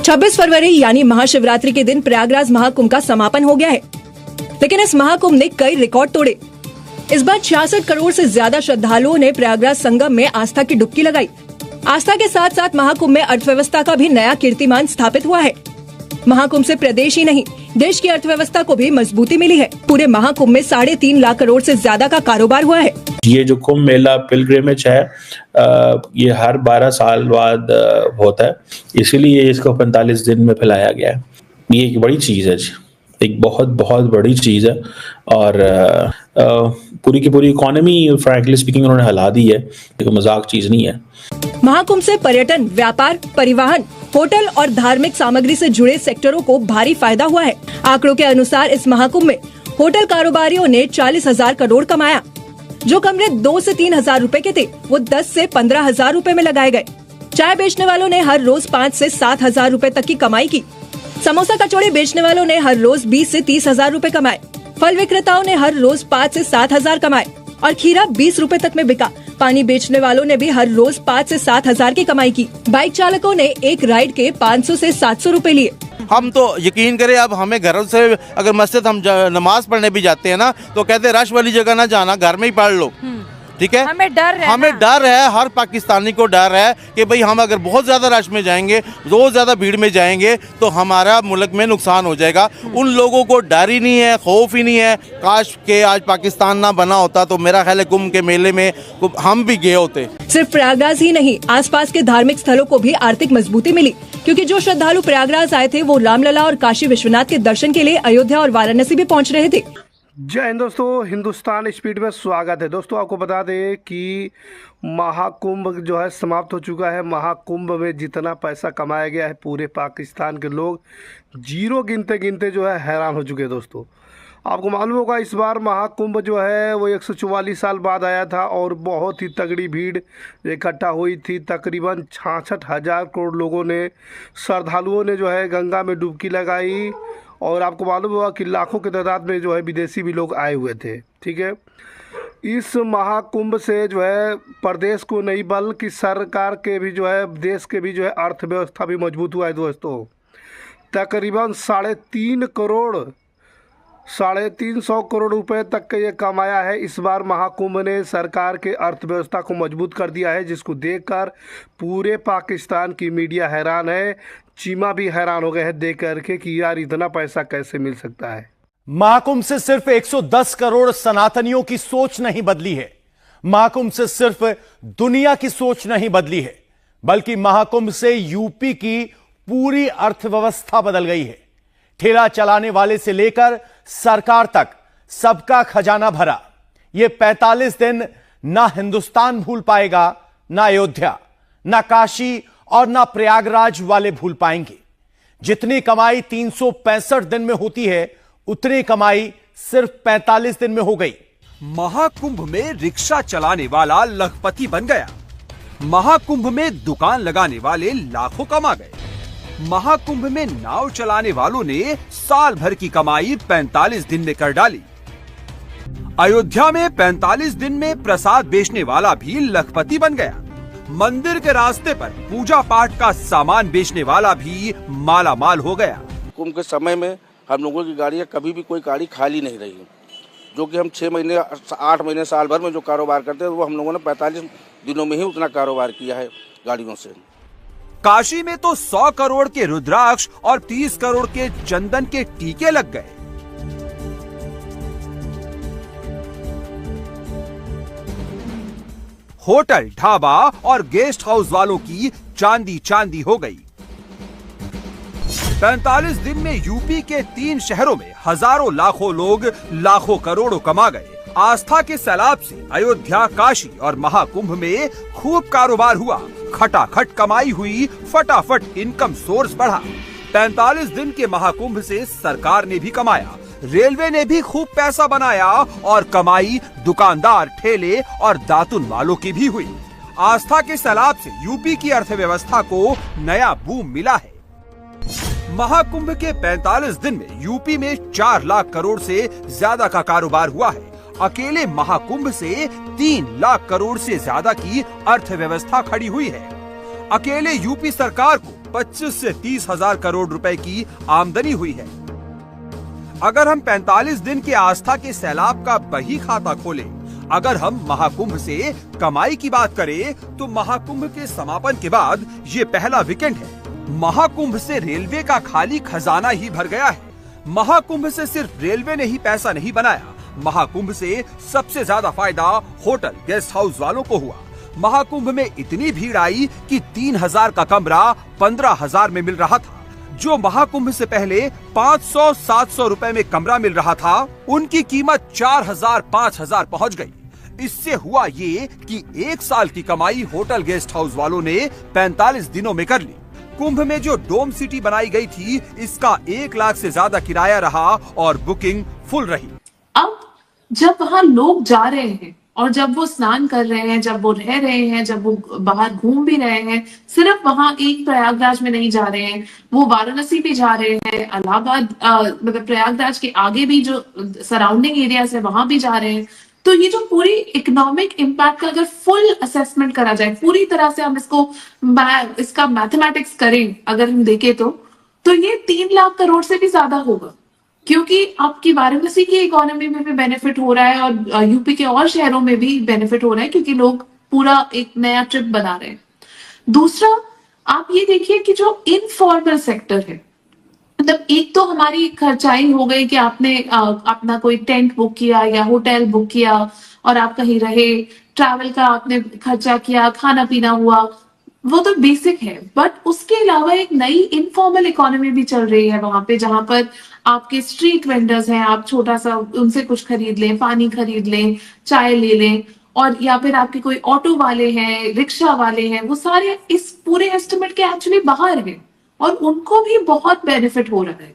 26 फरवरी यानी महाशिवरात्रि के दिन प्रयागराज महाकुंभ का समापन हो गया है, लेकिन इस महाकुंभ ने कई रिकॉर्ड तोड़े। इस बार 66 करोड़ से ज्यादा श्रद्धालुओं ने प्रयागराज संगम में आस्था की डुबकी लगाई। आस्था के साथ साथ महाकुंभ में अर्थव्यवस्था का भी नया कीर्तिमान स्थापित हुआ है। महाकुंभ से प्रदेश ही नहीं, देश की अर्थव्यवस्था को भी मजबूती मिली है। पूरे महाकुंभ में 3.5 लाख करोड़ से ज्यादा का कारोबार हुआ है। ये जो कुंभ मेला पिलग्रिमेज है, ये हर 12 साल बाद होता है, इसीलिए इसको 45 दिन में फैलाया गया है। ये एक बड़ी चीज है, एक बहुत बहुत बड़ी चीज है, और पूरी की पूरी इकोनॉमी फ्रैंकली स्पीकिंग उन्होंने हिला दी है। एक मजाक चीज नहीं है। महाकुंभ से पर्यटन, व्यापार, परिवहन, होटल और धार्मिक सामग्री से जुड़े सेक्टरों को भारी फायदा हुआ है। आंकड़ों के अनुसार इस महाकुंभ में होटल कारोबारियों ने 40,000 करोड़ कमाया। जो कमरे 2 से 3 हजार रूपए के थे, वो 10 से 15 हजार रूपए में लगाए गए। चाय बेचने वालों ने हर रोज 5 से 7 हजार रूपए तक की कमाई की। समोसा कचौड़ी बेचने वालों ने हर रोज 20 से 30 हजार रूपए कमाए। फल विक्रेताओं ने हर रोज 5 से 7 हजार कमाए और खीरा 20 रूपए तक में बिका। पानी बेचने वालों ने भी हर रोज 5 से 7 हजार की कमाई की। बाइक चालकों ने एक राइड के 500 से 700 रूपए लिए। हम तो यकीन करें, अब हमें घर से अगर मस्जिद हम नमाज पढ़ने भी जाते हैं ना, तो कहते हैं रश वाली जगह ना जाना, घर में ही पढ़ लो। ठीक है, हमें डर है, हर पाकिस्तानी को डर है कि भाई हम अगर बहुत ज्यादा रश में जाएंगे, बहुत ज्यादा भीड़ में जाएंगे, तो हमारा मुल्क में नुकसान हो जाएगा। उन लोगों को डर ही नहीं है, खौफ ही नहीं है। काश के आज पाकिस्तान ना बना होता तो मेरा ख्याल है कुंभ के मेले में हम भी गए होते। सिर्फ प्रयागराज ही नहीं, आसपास के धार्मिक स्थलों को भी आर्थिक मजबूती मिली, क्योंकि जो श्रद्धालु प्रयागराज आए थे वो रामलला और काशी विश्वनाथ के दर्शन के लिए अयोध्या और वाराणसी भी पहुंच रहे थे। जय हिंद दोस्तों, हिंदुस्तान स्पीड में स्वागत है। दोस्तों आपको बता दें कि महाकुंभ जो है समाप्त हो चुका है। महाकुंभ में जितना पैसा कमाया गया है, पूरे पाकिस्तान के लोग जीरो गिनते गिनते जो है हैरान हो चुके हैं। दोस्तों आपको मालूम होगा, इस बार महाकुंभ जो है वो 144 साल बाद आया था और बहुत ही तगड़ी भीड़ इकट्ठा हुई थी। तकरीबन 66,000 करोड़ लोगों ने, श्रद्धालुओं ने जो है गंगा में डुबकी लगाई। और आपको मालूम होगा कि लाखों की तादाद में जो है विदेशी भी लोग आए हुए थे। ठीक है, इस महाकुंभ से जो है प्रदेश को नहीं बल्कि सरकार के भी जो है, देश के भी जो है अर्थव्यवस्था भी मजबूत हुआ है। दोस्तों तकरीबन 350 करोड़ रुपए तक का ये कमाया है। इस बार महाकुंभ ने सरकार के अर्थव्यवस्था को मजबूत कर दिया है, जिसको देखकर पूरे पाकिस्तान की मीडिया हैरान है। चीमा भी हैरान हो गए हैं देख करके कि यार इतना पैसा कैसे मिल सकता है। महाकुंभ से सिर्फ 110 करोड़ सनातनियों की सोच नहीं बदली है। महाकुंभ से सिर्फ दुनिया की सोच नहीं बदली है, बल्कि महाकुंभ से यूपी की पूरी अर्थव्यवस्था बदल गई है। ठेला चलाने वाले से लेकर सरकार तक सबका खजाना भरा। यह 45 दिन ना हिंदुस्तान भूल पाएगा, ना अयोध्या, ना काशी और ना प्रयागराज वाले भूल पाएंगे। जितनी कमाई 365 दिन में होती है, उतनी कमाई सिर्फ 45 दिन में हो गई। महाकुंभ में रिक्शा चलाने वाला लखपति बन गया। महाकुंभ में दुकान लगाने वाले लाखों कमा गए। महाकुंभ में नाव चलाने वालों ने साल भर की कमाई 45 दिन में कर डाली। अयोध्या में 45 दिन में प्रसाद बेचने वाला भी लखपति बन गया। मंदिर के रास्ते पर पूजा पाठ का सामान बेचने वाला भी माला माल हो गया। कुंभ के समय में हम लोगों की गाड़ियां कभी भी कोई गाड़ी खाली नहीं रही, जो कि हम 6 महीने 8 महीने साल भर में जो कारोबार करते हैं वो हम लोगों ने 45 दिनों में ही उतना कारोबार किया है गाड़ियों से। काशी में तो 100 करोड़ के रुद्राक्ष और 30 करोड़ के चंदन के टीके लग गए। होटल, ढाबा और गेस्ट हाउस वालों की चांदी चांदी हो गई। 45 दिन में यूपी के 3 शहरों में हजारों लाखों लोग लाखों करोड़ों कमा गए। आस्था के सैलाब से अयोध्या, काशी और महाकुंभ में खूब कारोबार हुआ। खटाखट कमाई हुई, फटाफट इनकम सोर्स बढ़ा। 45 दिन के महाकुंभ से सरकार ने भी कमाया, रेलवे ने भी खूब पैसा बनाया और कमाई दुकानदार, ठेले और दातुन वालों की भी हुई। आस्था के सैलाब से यूपी की अर्थव्यवस्था को नया बूम मिला है। महाकुंभ के 45 दिन में यूपी में 4 लाख करोड़ से ज्यादा का कारोबार हुआ है। अकेले महाकुंभ से 3 लाख करोड़ से ज्यादा की अर्थव्यवस्था खड़ी हुई है। अकेले यूपी सरकार को 25 से 30 हजार करोड़ रुपए की आमदनी हुई है। अगर हम 45 दिन के आस्था के सैलाब का बही खाता खोलें, अगर हम महाकुंभ से कमाई की बात करें, तो महाकुंभ के समापन के बाद ये पहला वीकेंड है। महाकुंभ से रेलवे का खाली खजाना ही भर गया है। महाकुंभ से सिर्फ रेलवे ने ही पैसा नहीं बनाया, महाकुंभ से सबसे ज्यादा फायदा होटल गेस्ट हाउस वालों को हुआ। महाकुंभ में इतनी भीड़ आई कि 3000 का कमरा 15,000 में मिल रहा था। जो महाकुंभ से पहले 500-700 रुपए में कमरा मिल रहा था, उनकी कीमत 4,000-5,000 पहुंच गई। इससे हुआ ये कि 1 साल की कमाई होटल गेस्ट हाउस वालों ने 45 दिनों में कर ली। कुंभ में जो डोम सिटी बनाई गई थी, इसका 1 लाख से ज्यादा किराया रहा और बुकिंग फुल रही। अब जब वहाँ लोग जा रहे हैं और जब वो स्नान कर रहे हैं, जब वो रह रहे हैं, जब वो बाहर घूम भी रहे हैं, सिर्फ वहाँ एक प्रयागराज में नहीं जा रहे हैं, वो वाराणसी भी जा रहे हैं, इलाहाबाद मतलब प्रयागराज के आगे भी जो सराउंडिंग एरियाज है वहां भी जा रहे हैं। तो ये जो पूरी इकोनॉमिक इम्पैक्ट का अगर फुल असेसमेंट करा जाए, पूरी तरह से हम इसका मैथमेटिक्स करें, अगर हम देखें तो ये 3 लाख करोड़ से भी ज्यादा होगा, क्योंकि आपकी वाराणसी की इकोनॉमी में भी बेनिफिट हो रहा है और यूपी के और शहरों में भी बेनिफिट हो रहा है, क्योंकि लोग पूरा एक नया ट्रिप बना रहे हैं। दूसरा, आप ये देखिए कि जो इनफॉर्मल सेक्टर है, मतलब एक तो हमारी खर्चाई हो गई कि आपने अपना कोई टेंट बुक किया या होटल बुक किया और आप कहीं रहे, ट्रैवल का आपने खर्चा किया, खाना पीना हुआ, वो तो बेसिक है। बट उसके अलावा एक नई इनफॉर्मल इकोनॉमी भी चल रही है वहां पे, जहां पर आपके स्ट्रीट वेंडर्स हैं, आप छोटा सा उनसे कुछ खरीद लें, पानी खरीद लें, चाय ले लें, और या फिर आपके कोई ऑटो वाले हैं, रिक्शा वाले हैं, वो सारे इस पूरे एस्टिमेट के एक्चुअली बाहर हैं और उनको भी बहुत बेनिफिट हो रहा है।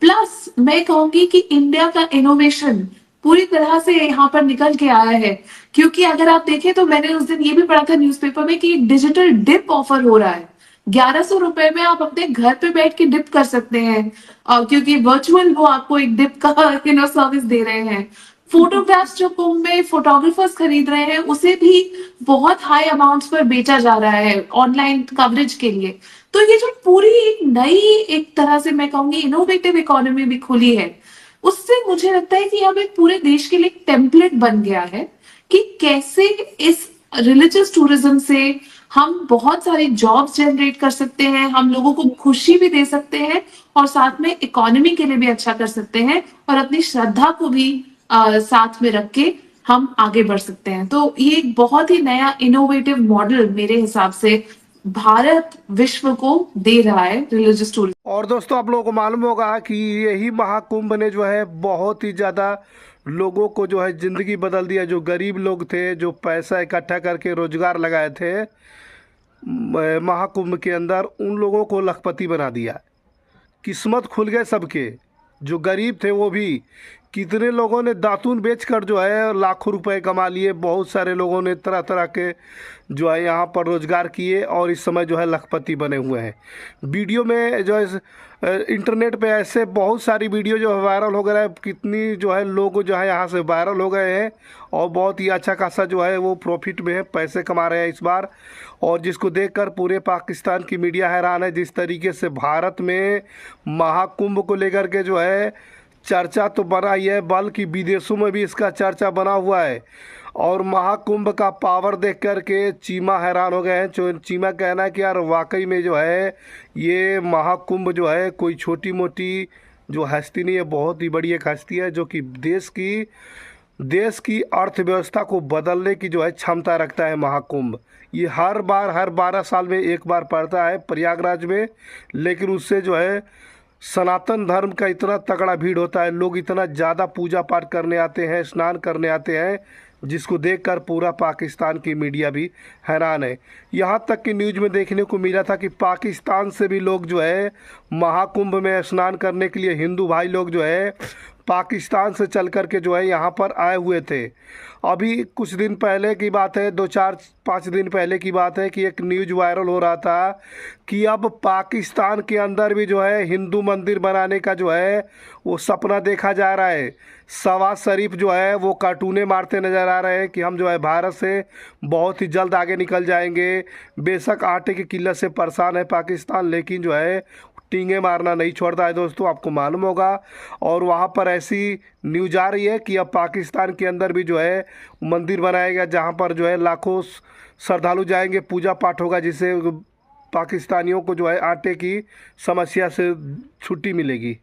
प्लस मैं कहूंगी कि इंडिया का इनोवेशन पूरी तरह से यहाँ पर निकल के आया है, क्योंकि अगर आप देखें तो मैंने उस दिन ये भी पढ़ा था न्यूज़पेपर में कि डिजिटल डिप ऑफर हो रहा है। 1100 रुपए में आप अपने घर पे बैठ के डिप कर सकते हैं, क्योंकि वर्चुअल वो आपको एक डिप का सर्विस दे रहे हैं। फोटोग्राफ्स जो कुंभ में फोटोग्राफर्स खरीद रहे हैं, उसे भी बहुत हाई अमाउंट्स पर बेचा जा रहा है ऑनलाइन कवरेज के लिए। तो ये जो पूरी एक नई, एक तरह से मैं कहूंगी इनोवेटिव इकोनॉमी भी खुली है, उससे मुझे लगता है कि अब एक पूरे देश के लिए एक टेम्पलेट बन गया है कि कैसे इस रिलीजियस टूरिज्म से हम बहुत सारे जॉब्स जनरेट कर सकते हैं, हम लोगों को खुशी भी दे सकते हैं और साथ में इकोनॉमी के लिए भी अच्छा कर सकते हैं, और अपनी श्रद्धा को भी साथ में रख के हम आगे बढ़ सकते हैं। तो ये एक बहुत ही नया इनोवेटिव मॉडल मेरे हिसाब से भारत विश्व को दे रहा है रिलीजियस टूरिज्म। और दोस्तों, आप लोगों को मालूम होगा कि यही महाकुंभ ने जो है बहुत ही ज़्यादा लोगों को जो है ज़िंदगी बदल दिया। जो गरीब लोग थे, जो पैसा इकट्ठा करके रोजगार लगाए थे महाकुंभ के अंदर, उन लोगों को लखपति बना दिया। किस्मत खुल गए सबके। जो गरीब थे वो भी, कितने लोगों ने दातून बेचकर जो है लाखों रुपए कमा लिए। बहुत सारे लोगों ने तरह तरह के जो है यहाँ पर रोजगार किए और इस समय जो है लखपति बने हुए हैं। वीडियो में जो है इंटरनेट पे ऐसे बहुत सारी वीडियो जो है वायरल हो गया है, कितनी जो है लोग जो है यहाँ से वायरल हो गए हैं और बहुत ही अच्छा खासा जो है वो प्रॉफिट में है, पैसे कमा रहे हैं इस बार। और जिसको देखकर पूरे पाकिस्तान की मीडिया हैरान है, जिस तरीके से भारत में महाकुंभ को लेकर के जो है चर्चा तो बना ही है, बल्कि विदेशों में भी इसका चर्चा बना हुआ है। और महाकुंभ का पावर देख कर के चीमा हैरान हो गए हैं। चीमा कहना है कि यार वाकई में जो है ये महाकुंभ जो है कोई छोटी मोटी जो हस्ती नहीं है, बहुत ही बड़ी एक हस्ती है, जो कि देश की अर्थव्यवस्था को बदलने की जो है क्षमता रखता है महाकुंभ। ये हर 12 साल में एक बार पड़ता है प्रयागराज में, लेकिन उससे जो है सनातन धर्म का इतना तगड़ा भीड़ होता है, लोग इतना ज़्यादा पूजा पाठ करने आते हैं, स्नान करने आते हैं, जिसको देखकर पूरा पाकिस्तान की मीडिया भी हैरान है। यहाँ तक कि न्यूज़ में देखने को मिला था कि पाकिस्तान से भी लोग जो है महाकुंभ में स्नान करने के लिए, हिंदू भाई लोग जो है पाकिस्तान से चल कर के जो है यहाँ पर आए हुए थे। अभी कुछ दिन पहले की बात है, 2-4-5 दिन पहले की बात है कि एक न्यूज़ वायरल हो रहा था कि अब पाकिस्तान के अंदर भी जो है हिंदू मंदिर बनाने का जो है वो सपना देखा जा रहा है। शहबाज शरीफ जो है वो कार्टूने मारते नज़र आ रहे हैं कि हम जो है भारत से बहुत ही जल्द आगे निकल जाएंगे। बेशक आटे की किल्लत से परेशान है पाकिस्तान, लेकिन जो है टींगे मारना नहीं छोड़ता है दोस्तों, आपको मालूम होगा। और वहाँ पर ऐसी न्यूज़ आ रही है कि अब पाकिस्तान के अंदर भी जो है मंदिर बनाया गया जहाँ पर जो है लाखों श्रद्धालु जाएंगे, पूजा पाठ होगा, जिससे पाकिस्तानियों को जो है आटे की समस्या से छुट्टी मिलेगी।